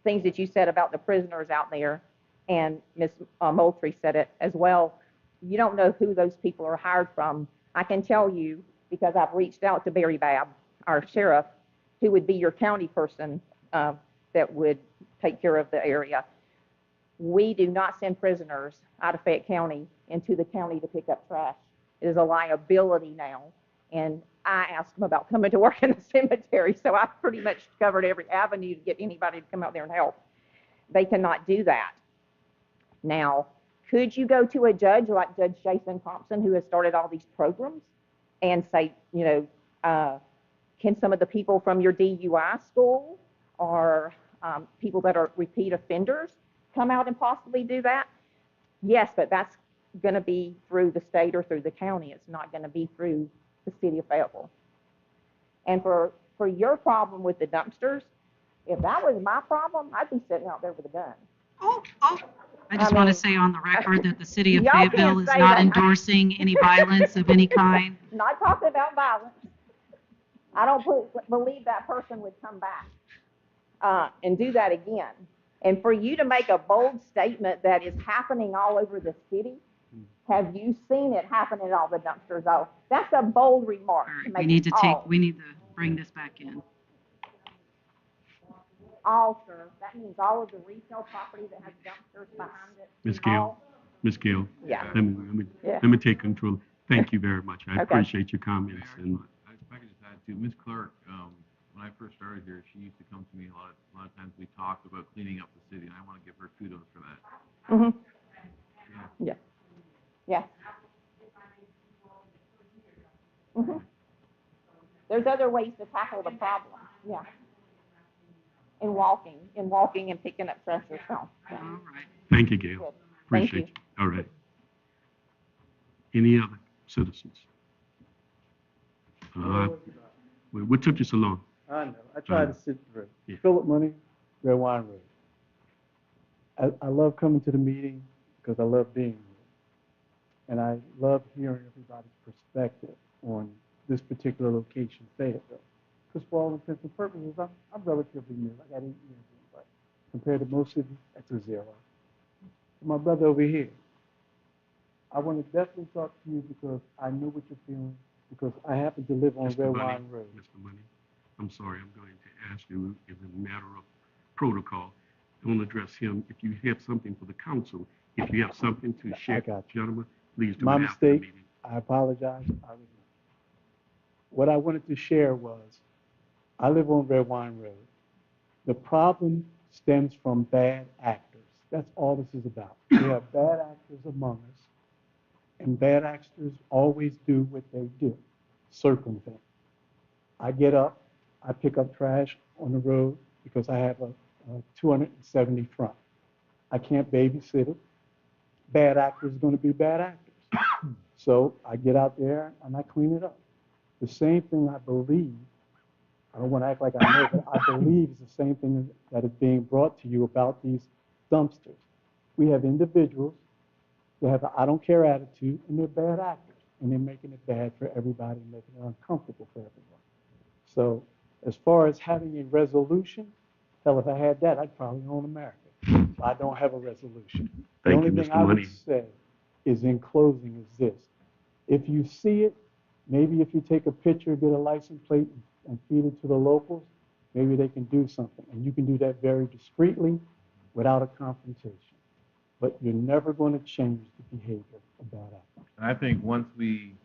things that you said about the prisoners out there, and Ms. Moultrie said it as well, you don't know who those people are hired from. I can tell you, because I've reached out to Barry Babb, our sheriff, who would be your county person that would take care of the area. We do not send prisoners out of Fayette County into the county to pick up trash. It is a liability now. And I asked them about coming to work in the cemetery, so I've pretty much covered every avenue to get anybody to come out there and help. They cannot do that. Now, could you go to a judge like Judge Jason Thompson, who has started all these programs, and say, can some of the people from your DUI school or people that are repeat offenders come out and possibly do that? Yes, but that's going to be through the state or through the county. It's not going to be through the city of Fayetteville. And for your problem with the dumpsters, if that was my problem, I'd be sitting out there with a gun. I just want to say on the record that the city of Y'all can't Fayetteville is say not that. endorsing any violence of any kind. Not talking about violence. I don't believe that person would come back and do that again. And for you to make a bold statement that is happening all over the city, have you seen it happen at all the dumpsters? Oh, that's a bold remark. All to right, make we need to bring this back in. all, sir. That means all of the retail property that has dumpsters behind it. Ms. Gill, Ms. Gill. Yeah. Let me take control. Thank you very much. I Okay. appreciate your comments. And If I could just add too, Ms. Clerk, when I first started here, she used to come to me a lot of times we talked about cleaning up the city, and I want to give her kudos for that. Mm-hmm. Yeah. Yeah. Mm-hmm. There's other ways to tackle the problem. Yeah. In walking and picking up trash yourself. Yeah. All right. thank you, Gail. Good. Appreciate you. All right. Any other citizens? What took you so long? I know. I tried to sit through. Yeah. Philip Money, Red Wine Road. I love coming to the meeting because I love being here. And I love hearing everybody's perspective on this particular location, Fayetteville. Because for all intents and purposes, I'm relatively new. I got 8 years in, but compared to most of you, that's a zero. So my brother over here, I want to definitely talk to you because I know what you're feeling, because I happen to live on Mr. Red Money, Wine Road. Mr. Money, I'm sorry, I'm going to ask you, as a matter of protocol, don't address him. If you have something for the council, if you have something to share, gentlemen, please do My it after the mistake. meeting. I apologize. What I wanted to share was, I live on Red Wine Road. The problem stems from bad actors. That's all this is about. We have bad actors among us, and bad actors always do what they do, circumvent. I get up, I pick up trash on the road because I have a 270 front. I can't babysit it. Bad actors are going to be bad actors. So I get out there and I clean it up. The same thing I believe, I don't want to act like I know, but I believe is the same thing that is being brought to you about these dumpsters. We have individuals that have an I don't care attitude, and they're bad actors, and they're making it bad for everybody and making it uncomfortable for everyone. So as far as having a resolution, hell, if I had that, I'd probably own America. So I don't have a resolution. The Thank only you, thing Mr. I Money. would say is in closing is this. If you see it, maybe if you take a picture, get a license plate, and feed it to the locals, maybe they can do something. And you can do that very discreetly without a confrontation. But you're never going to change the behavior of bad actors. And I think once we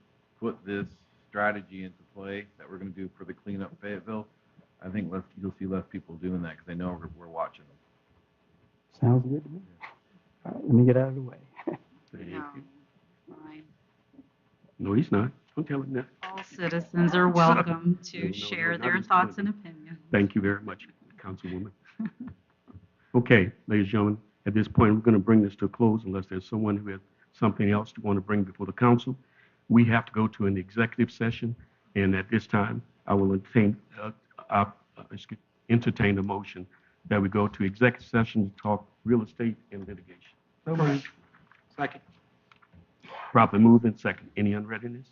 put this strategy into play that we're going to do for the cleanup Fayetteville, I think you'll see less people doing that because they know we're watching them. Sounds good to me. All right, let me get out of the way. No, fine. No, he's not. Don't tell him that. All citizens are welcome to share not their Mr. thoughts Money. and opinions. Thank you very much, Councilwoman. Okay, ladies and gentlemen, at this point, we're going to bring this to a close unless there's someone who has something else to want to bring before the council. We have to go to an executive session, and at this time, I will entertain a motion that we go to executive session to talk real estate and litigation. Second. Properly moved and second. Any unreadiness?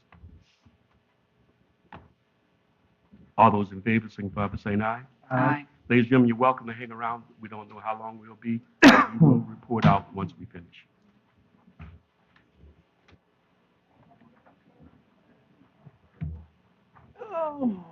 All those in favor, signify by saying aye. Aye. Ladies and gentlemen, you're welcome to hang around. We don't know how long we'll be. We will report out once we finish. Oh.